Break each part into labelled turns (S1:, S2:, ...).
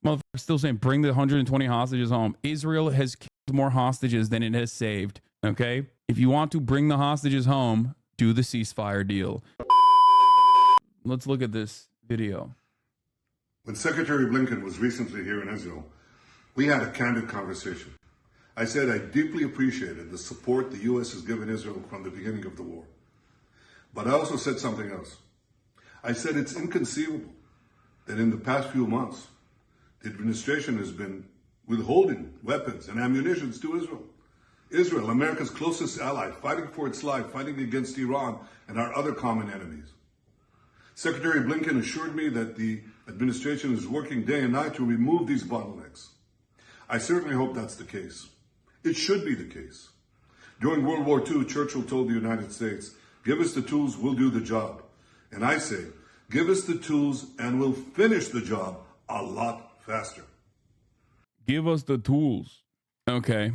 S1: Motherfucker still saying bring the 120 hostages home. Israel has killed more hostages than it has saved. Okay? If you want to bring the hostages home, do the ceasefire deal. Let's look at this video.
S2: When Secretary Blinken was recently here in Israel, we had a candid conversation. I said I deeply appreciated the support the U.S. has given Israel from the beginning of the war. But I also said something else. I said it's inconceivable that in the past few months, the administration has been withholding weapons and ammunition to Israel. Israel, America's closest ally, fighting for its life, fighting against Iran and our other common enemies. Secretary Blinken assured me that the administration is working day and night to remove these bottlenecks. I certainly hope that's the case. It should be the case. During World War II, Churchill told the United States, "Give us the tools, we'll do the job." And I say, give us the tools and we'll finish the job a lot faster.
S1: Give us the tools. Okay.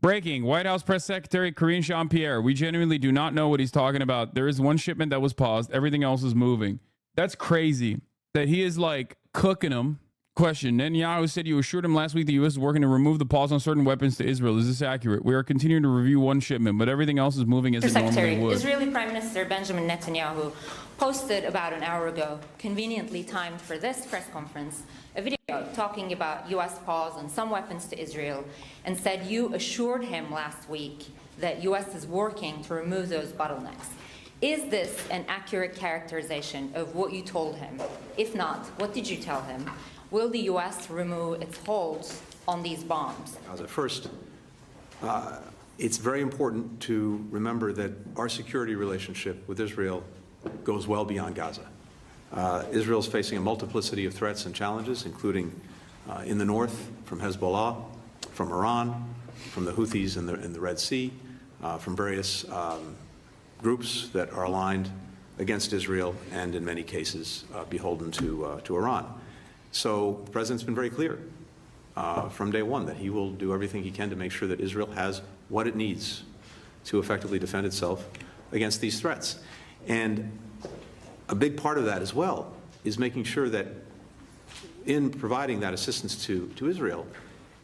S1: Breaking. White House Press Secretary Karine Jean-Pierre. We genuinely do not know what he's talking about. There is one shipment that was paused. Everything else is moving. That's crazy that he is like cooking them. Question. Netanyahu said you assured him last week the U.S. is working to remove the pause on certain weapons to Israel. Is this accurate? We are continuing to review one shipment, but everything else is moving as it normally would.
S3: Israeli Prime Minister Benjamin Netanyahu posted about an hour ago, conveniently timed for this press conference, a video talking about U.S. pause on some weapons to Israel, and said you assured him last week that U.S. is working to remove those bottlenecks. Is this an accurate characterization of what you told him? If not, what did you tell him? Will the U.S. remove its holds on these bombs?
S4: First, it's very important to remember that our security relationship with Israel goes well beyond Gaza. Israel is facing a multiplicity of threats and challenges, including in the north from Hezbollah, from Iran, from the Houthis in the Red Sea, from various groups that are aligned against Israel and, in many cases, beholden to Iran. So the President's been very clear from day one that he will do everything he can to make sure that Israel has what it needs to effectively defend itself against these threats. And a big part of that as well is making sure that in providing that assistance to Israel,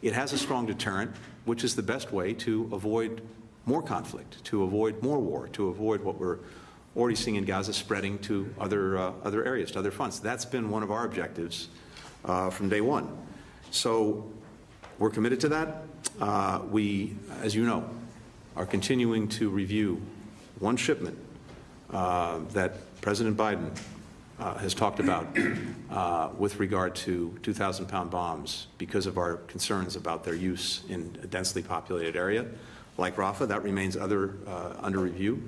S4: it has a strong deterrent, which is the best way to avoid more conflict, to avoid more war, to avoid what we're already seeing in Gaza spreading to other areas, to other fronts. That's been one of our objectives from day one. So we're committed to that. We, as you know, are continuing to review one shipment that President Biden has talked about with regard to 2,000-pound bombs because of our concerns about their use in a densely populated area like Rafah. That remains under review.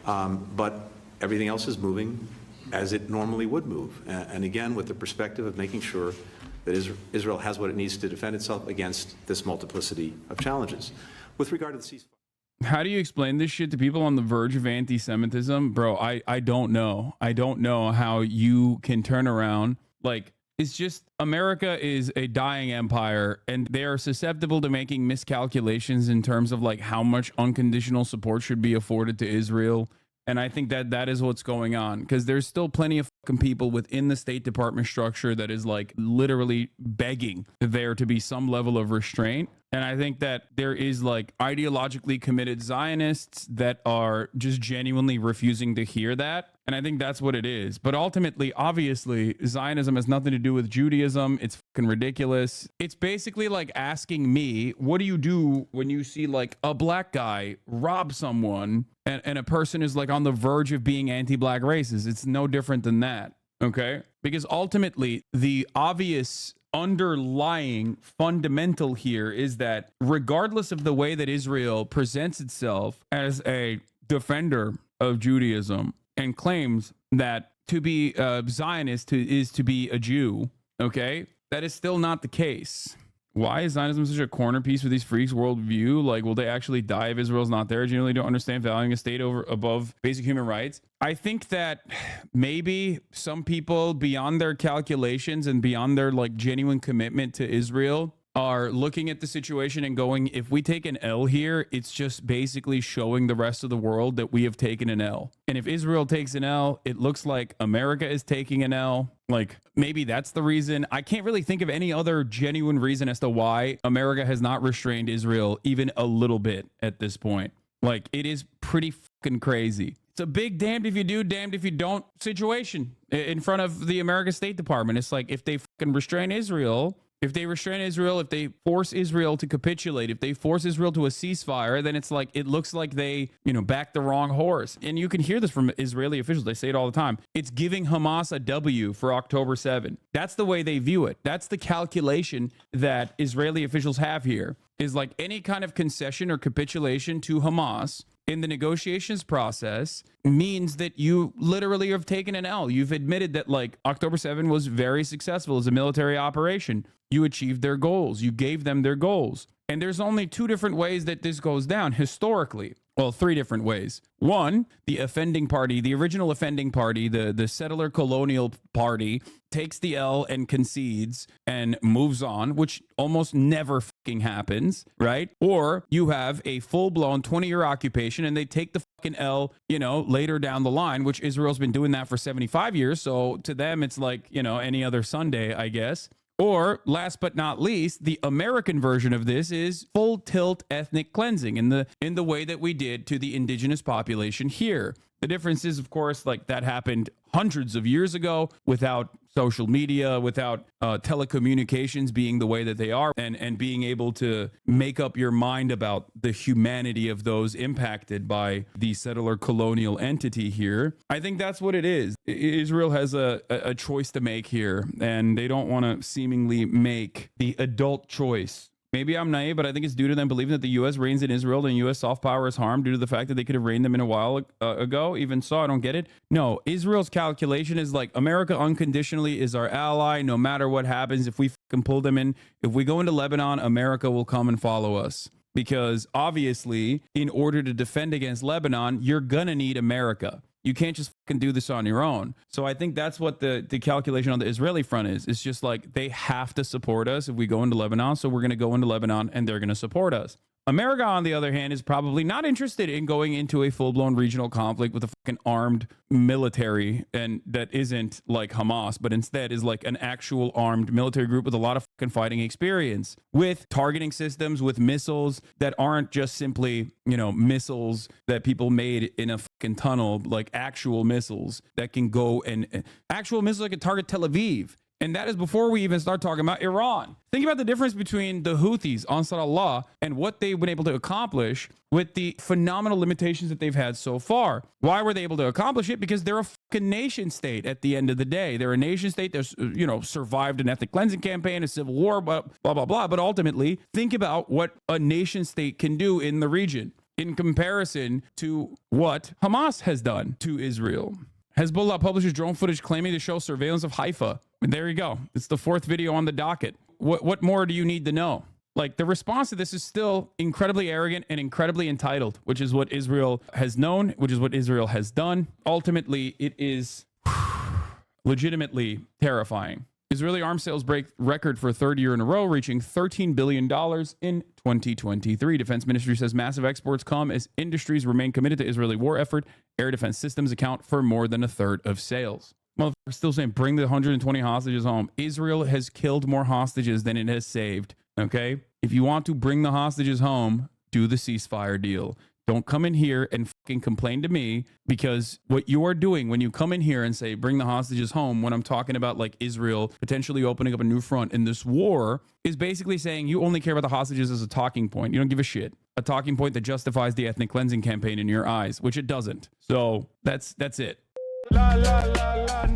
S4: But everything else is moving as it normally would move. And again, with the perspective of making sure that Israel has what it needs to defend itself against this multiplicity of challenges. With regard to the ceasefire.
S1: How do you explain this shit to people on the verge of anti-Semitism? Bro, I don't know. I don't know how you can turn around. Like, it's just America is a dying empire and they are susceptible to making miscalculations in terms of like how much unconditional support should be afforded to Israel. And I think that that is what's going on, because there's still plenty of fucking people within the State Department structure that is like literally begging there to be some level of restraint. And I think that there is like ideologically committed Zionists that are just genuinely refusing to hear that. And I think that's what it is. But ultimately, obviously, Zionism has nothing to do with Judaism. It's fucking ridiculous. It's basically like asking me, what do you do when you see like a black guy rob someone and a person is like on the verge of being anti-black racist? It's no different than that. Okay? Because ultimately, the obvious underlying fundamental here is that regardless of the way that Israel presents itself as a defender of Judaism and claims that to be a Zionist is to be a Jew, okay, that is still not the case. Why is Zionism such a corner piece for these freaks' worldview? Like, will they actually die if Israel's not there? Genuinely don't understand valuing a state above basic human rights. I think that maybe some people, beyond their calculations and beyond their like genuine commitment to Israel, are looking at the situation and going, if we take an L here, it's just basically showing the rest of the world that we have taken an L. And if Israel takes an L, it looks like America is taking an L. Like, maybe that's the reason. I can't really think of any other genuine reason as to why America has not restrained Israel even a little bit at this point. Like, it is pretty fucking crazy. It's a big damned if you do, damned if you don't situation in front of the American State Department. It's like, if they fucking restrain Israel, if they force Israel to capitulate, if they force Israel to a ceasefire, then it's like, it looks like they, backed the wrong horse. And you can hear this from Israeli officials. They say it all the time. It's giving Hamas a W for October 7. That's the way they view it. That's the calculation that Israeli officials have here, is like any kind of concession or capitulation to Hamas in the negotiations process means that you literally have taken an L. You've admitted that like October 7 was very successful as a military operation. You achieved their goals. You gave them their goals. And there's only two different ways that this goes down historically. Well, three different ways. One, the offending party, the original offending party, the settler colonial party, takes the L and concedes and moves on, which almost never fucking happens, right? Or you have a full-blown 20-year occupation and they take the fucking L, later down the line, which Israel's been doing that for 75 years. So to them, it's like, any other Sunday, I guess. Or last but not least, the American version of this is full tilt ethnic cleansing in the way that we did to the indigenous population here. The difference is, of course, like that happened hundreds of years ago without social media, without telecommunications being the way that they are, and being able to make up your mind about the humanity of those impacted by the settler colonial entity here. I think that's what it is. Israel has a choice to make here, and they don't want to seemingly make the adult choice. Maybe I'm naive, but I think it's due to them believing that the U.S. reigns in Israel and U.S. soft power is harmed due to the fact that they could have reigned them in a while ago. Even so, I don't get it. No, Israel's calculation is like America unconditionally is our ally no matter what happens. If we can pull them in, if we go into Lebanon, America will come and follow us. Because obviously, in order to defend against Lebanon, you're going to need America. You can't just fucking do this on your own. So I think that's what the calculation on the Israeli front is. It's just like they have to support us if we go into Lebanon. So we're going to go into Lebanon and they're going to support us. America, on the other hand, is probably not interested in going into a full-blown regional conflict with a fucking armed military, and that isn't like Hamas, but instead is like an actual armed military group with a lot of fucking fighting experience, with targeting systems, with missiles that aren't just simply, missiles that people made in a fucking tunnel, like actual missiles that can go and actual missiles that can target Tel Aviv. And that is before we even start talking about Iran. Think about the difference between the Houthis, Ansar Allah, and what they've been able to accomplish with the phenomenal limitations that they've had so far. Why were they able to accomplish it? Because they're a fucking nation state at the end of the day. They're a nation state that's, survived an ethnic cleansing campaign, a civil war, blah, blah, blah. But ultimately, think about what a nation state can do in the region in comparison to what Hamas has done to Israel. Hezbollah publishes drone footage claiming to show surveillance of Haifa. And there you go. It's the fourth video on the docket. What more do you need to know? Like, the response to this is still incredibly arrogant and incredibly entitled, which is what Israel has known, which is what Israel has done. Ultimately, it is legitimately terrifying. Israeli arms sales break record for a third year in a row, reaching $13 billion in 2023. Defense Ministry says massive exports come as industries remain committed to Israeli war effort. Air defense systems account for more than a third of sales. Motherfuckers still saying bring the 120 hostages home. Israel has killed more hostages than it has saved. Okay? If you want to bring the hostages home, do the ceasefire deal. Don't come in here and fucking complain to me, because what you are doing when you come in here and say, bring the hostages home, when I'm talking about like Israel potentially opening up a new front in this war, is basically saying you only care about the hostages as a talking point. You don't give a shit. A talking point that justifies the ethnic cleansing campaign in your eyes, which it doesn't. So that's it. La, la, la, la.